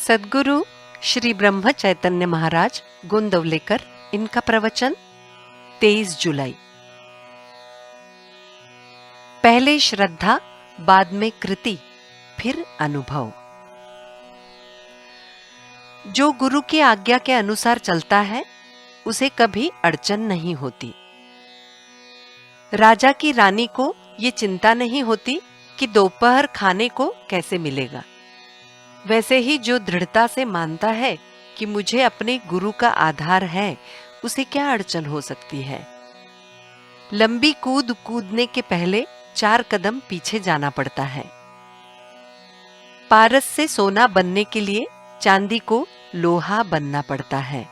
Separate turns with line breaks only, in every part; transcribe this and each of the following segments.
सद्गुरु श्री ब्रह्म चैतन्य महाराज गोंदवलेकर, इनका प्रवचन 23 जुलाई। पहले श्रद्धा, बाद में कृति, फिर अनुभव। जो गुरु की आज्ञा के अनुसार चलता है उसे कभी अड़चन नहीं होती। राजा की रानी को ये चिंता नहीं होती कि दोपहर खाने को कैसे मिलेगा। वैसे ही जो दृढ़ता से मानता है कि मुझे अपने गुरु का आधार है, उसे क्या अड़चन हो सकती है। लंबी कूद कूदने के पहले 4 कदम पीछे जाना पड़ता है। पारस से सोना बनने के लिए चांदी को लोहा बनना पड़ता है।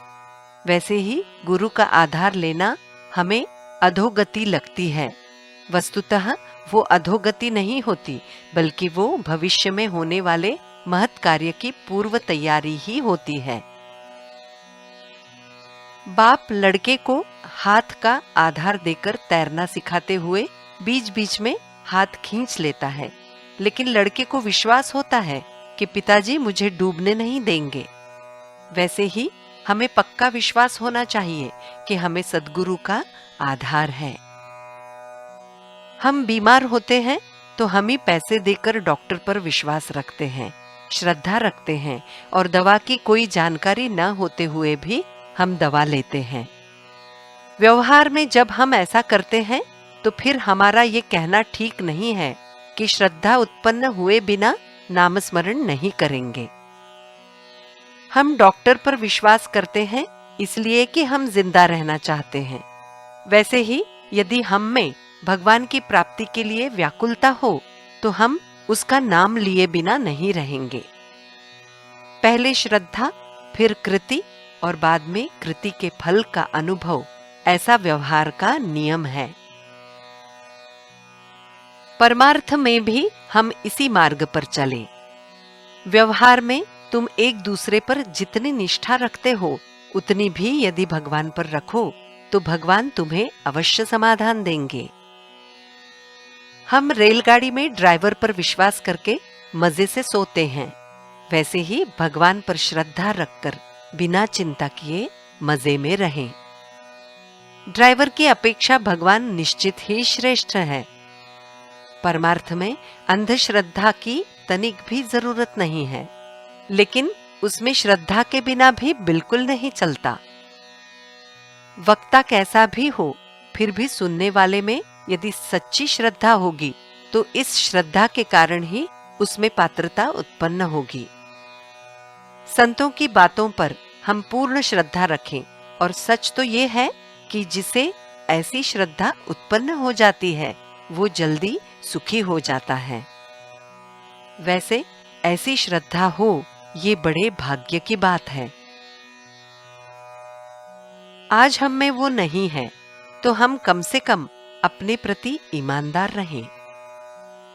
वैसे ही गुरु का आधार लेना हमें अधोगति लगती है। वस्तुतः वो अधोगति नहीं होती, बल्कि वो भविष्य में होने वाले महत् कार्य की पूर्व तैयारी ही होती है। बाप लड़के को हाथ का आधार देकर तैरना सिखाते हुए बीच बीच में हाथ खींच लेता है, लेकिन लड़के को विश्वास होता है कि पिताजी मुझे डूबने नहीं देंगे। वैसे ही हमें पक्का विश्वास होना चाहिए कि हमें सद्गुरु का आधार है। हम बीमार होते हैं तो हम ही पैसे देकर डॉक्टर पर विश्वास रखते हैं, श्रद्धा रखते हैं, और दवा की कोई जानकारी न होते हुए भी हम दवा लेते हैं। व्यवहार में जब हम ऐसा करते हैं तो फिर हमारा ये कहना ठीक नहीं है कि श्रद्धा उत्पन्न हुए बिना नामस्मरण नहीं करेंगे। हम डॉक्टर पर विश्वास करते हैं इसलिए कि हम जिंदा रहना चाहते हैं। वैसे ही यदि हम में भगवान की प्राप्ति के लिए व्याकुलता हो तो हम उसका नाम लिए बिना नहीं रहेंगे। पहले श्रद्धा, फिर कृति और बाद में कृति के फल का अनुभव, ऐसा व्यवहार का नियम है। परमार्थ में भी हम इसी मार्ग पर चले। व्यवहार में तुम एक दूसरे पर जितनी निष्ठा रखते हो, उतनी भी यदि भगवान पर रखो तो भगवान तुम्हें अवश्य समाधान देंगे। हम रेलगाड़ी में ड्राइवर पर विश्वास करके मजे से सोते हैं, वैसे ही भगवान पर श्रद्धा रखकर बिना चिंता किए मजे में रहें। ड्राइवर की अपेक्षा भगवान निश्चित ही श्रेष्ठ है। परमार्थ में अंधश्रद्धा की तनिक भी जरूरत नहीं है, लेकिन उसमें श्रद्धा के बिना भी बिल्कुल नहीं चलता। वक्ता कैसा भी हो, फिर भी सुनने वाले में यदि सच्ची श्रद्धा होगी तो इस श्रद्धा के कारण ही उसमें पात्रता उत्पन्न होगी। संतों की बातों पर हम पूर्ण श्रद्धा रखें, और सच तो ये है कि जिसे ऐसी श्रद्धा उत्पन्न हो जाती है वो जल्दी सुखी हो जाता है। वैसे ऐसी श्रद्धा हो, ये बड़े भाग्य की बात है। आज हम में वो नहीं है तो हम कम से कम अपने प्रति ईमानदार रहें।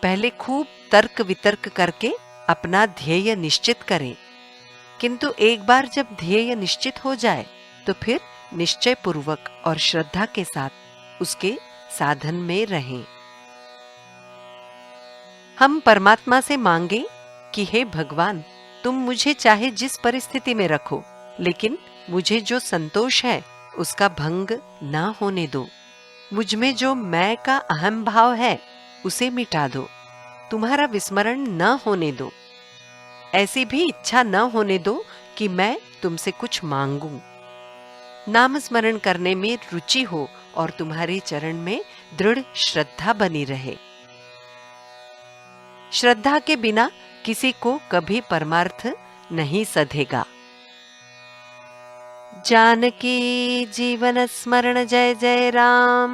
पहले खूब तर्क वितर्क करके अपना ध्येय निश्चित करें, किंतु एक बार जब ध्येय निश्चित हो जाए तो फिर निश्चय पूर्वक और श्रद्धा के साथ उसके साधन में रहें। हम परमात्मा से मांगे कि हे भगवान, तुम मुझे चाहे जिस परिस्थिति में रखो, लेकिन मुझे जो संतोष है उसका भंग ना होने दो। मुझ में जो मैं का अहम भाव है उसे मिटा दो। तुम्हारा विस्मरण न होने दो। ऐसी भी इच्छा न होने दो कि मैं तुमसे कुछ मांगूं। नाम स्मरण करने में रुचि हो और तुम्हारे चरण में दृढ़ श्रद्धा बनी रहे। श्रद्धा के बिना किसी को कभी परमार्थ नहीं सधेगा। जानकी जीवन स्मरण जय जय राम।